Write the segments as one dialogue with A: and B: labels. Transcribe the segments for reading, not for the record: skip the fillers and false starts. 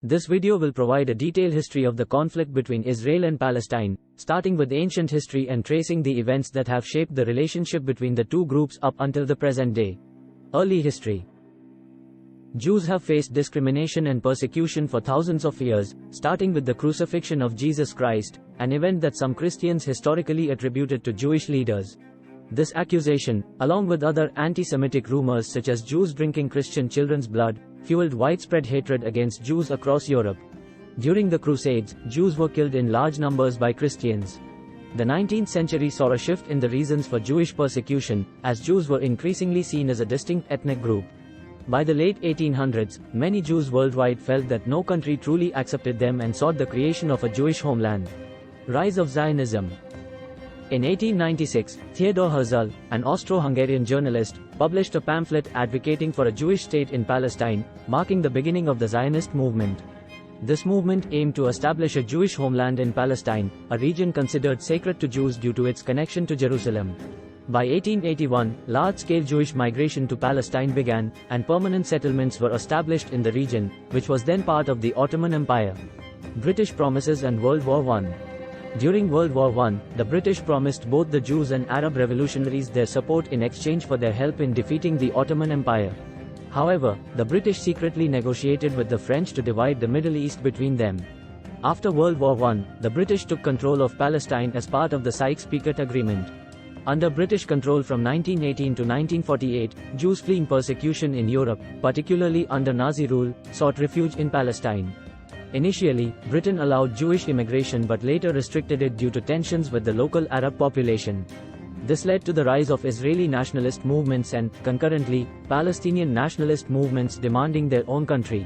A: This video will provide a detailed history of the conflict between Israel and Palestine, starting with ancient history and tracing the events that have shaped the relationship between the two groups up until the present day. Early history. Jews have faced discrimination and persecution for thousands of years, starting with the crucifixion of Jesus Christ, an event that some Christians historically attributed to Jewish leaders. This accusation, along with other anti-Semitic rumors such as Jews drinking Christian children's blood, fueled widespread hatred against Jews across Europe. During the Crusades, Jews were killed in large numbers by Christians. The 19th century saw a shift in the reasons for Jewish persecution, as Jews were increasingly seen as a distinct ethnic group. By the late 1800s, many Jews worldwide felt that no country truly accepted them and sought the creation of a Jewish homeland. Rise of Zionism. In 1896, Theodor Herzl, an Austro-Hungarian journalist, published a pamphlet advocating for a Jewish state in Palestine, marking the beginning of the Zionist movement. This movement aimed to establish a Jewish homeland in Palestine, a region considered sacred to Jews due to its connection to Jerusalem. By 1881, large-scale Jewish migration to Palestine began, and permanent settlements were established in the region, which was then part of the Ottoman Empire. British promises and World War I. During World War I, the British promised both the Jews and Arab revolutionaries their support in exchange for their help in defeating the Ottoman Empire. However, the British secretly negotiated with the French to divide the Middle East between them. After World War I, the British took control of Palestine as part of the Sykes-Picot Agreement. Under British control from 1918 to 1948, Jews fleeing persecution in Europe, particularly under Nazi rule, sought refuge in Palestine. Initially, Britain allowed Jewish immigration but later restricted it due to tensions with the local Arab population. This led to the rise of Israeli nationalist movements and, concurrently, Palestinian nationalist movements demanding their own country.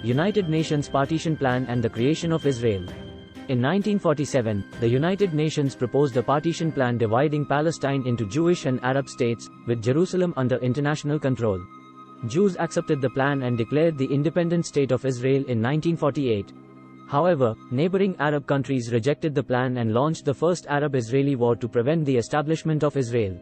A: United Nations Partition Plan and the creation of Israel. In 1947, the United Nations proposed a partition plan dividing Palestine into Jewish and Arab states, with Jerusalem under international control. Jews accepted the plan and declared the independent state of Israel in 1948. However, neighboring Arab countries rejected the plan and launched the first Arab-Israeli war to prevent the establishment of Israel.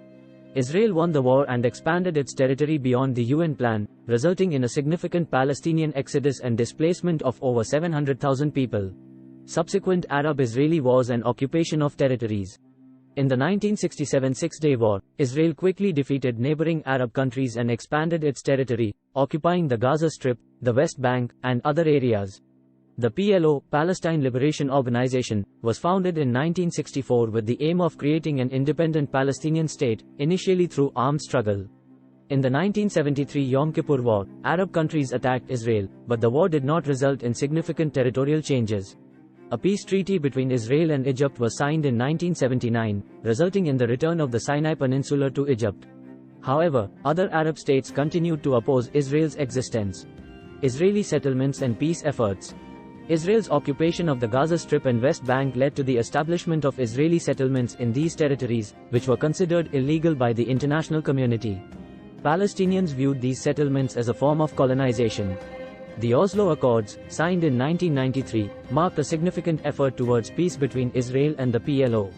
A: Israel won the war and expanded its territory beyond the UN plan, resulting in a significant Palestinian exodus and displacement of over 700,000 people. Subsequent Arab-Israeli wars and occupation of territories. In the 1967 Six-Day War, Israel quickly defeated neighboring Arab countries and expanded its territory, occupying the Gaza Strip, the West Bank, and other areas. The PLO, Palestine Liberation Organization, was founded in 1964 with the aim of creating an independent Palestinian state, initially through armed struggle. In the 1973 Yom Kippur War, Arab countries attacked Israel, but the war did not result in significant territorial changes. A peace treaty between Israel and Egypt was signed in 1979, resulting in the return of the Sinai Peninsula to Egypt. However, other Arab states continued to oppose Israel's existence. Israeli settlements and peace efforts. Israel's occupation of the Gaza Strip and West Bank led to the establishment of Israeli settlements in these territories, which were considered illegal by the international community. Palestinians viewed these settlements as a form of colonization. The Oslo Accords, signed in 1993, marked a significant effort towards peace between Israel and the PLO.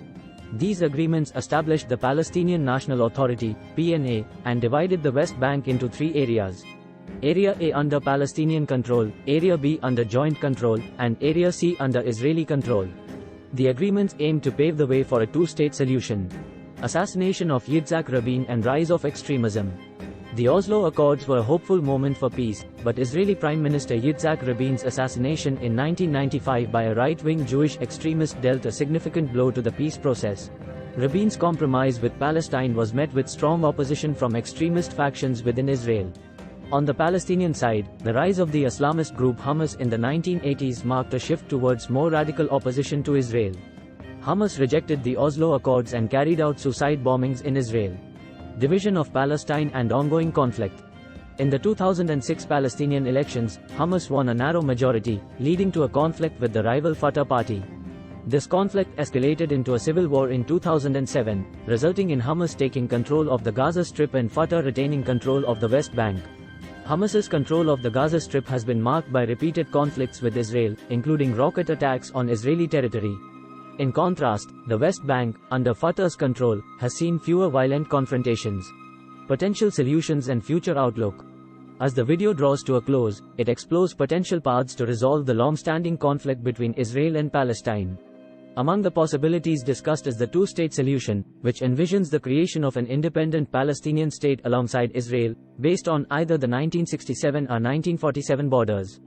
A: These agreements established the Palestinian National Authority, PNA, and divided the West Bank into three areas. Area A under Palestinian control, Area B under joint control, and Area C under Israeli control. The agreements aimed to pave the way for a two-state solution. Assassination of Yitzhak Rabin and rise of extremism. The Oslo Accords were a hopeful moment for peace, but Israeli Prime Minister Yitzhak Rabin's assassination in 1995 by a right-wing Jewish extremist dealt a significant blow to the peace process. Rabin's compromise with Palestine was met with strong opposition from extremist factions within Israel. On the Palestinian side, the rise of the Islamist group Hamas in the 1980s marked a shift towards more radical opposition to Israel. Hamas rejected the Oslo Accords and carried out suicide bombings in Israel. Division of Palestine and ongoing conflict. In the 2006 Palestinian elections, Hamas won a narrow majority, leading to a conflict with the rival Fatah party. This conflict escalated into a civil war in 2007, resulting in Hamas taking control of the Gaza Strip and Fatah retaining control of the West Bank. Hamas's control of the Gaza Strip has been marked by repeated conflicts with Israel, including rocket attacks on Israeli territory. In contrast, the West Bank, under Fatah's control, has seen fewer violent confrontations. Potential solutions and future outlook. As the video draws to a close, it explores potential paths to resolve the long-standing conflict between Israel and Palestine. Among the possibilities discussed is the two-state solution, which envisions the creation of an independent Palestinian state alongside Israel, based on either the 1967 or 1947 borders.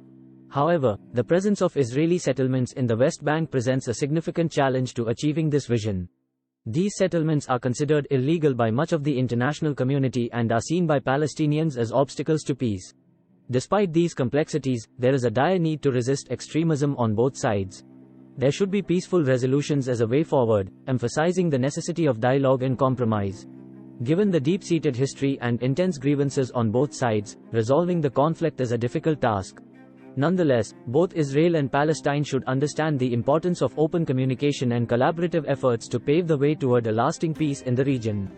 A: However, the presence of Israeli settlements in the West Bank presents a significant challenge to achieving this vision. These settlements are considered illegal by much of the international community and are seen by Palestinians as obstacles to peace. Despite these complexities, there is a dire need to resist extremism on both sides. There should be peaceful resolutions as a way forward, emphasizing the necessity of dialogue and compromise. Given the deep-seated history and intense grievances on both sides, resolving the conflict is a difficult task. Nonetheless, both Israel and Palestine should understand the importance of open communication and collaborative efforts to pave the way toward a lasting peace in the region.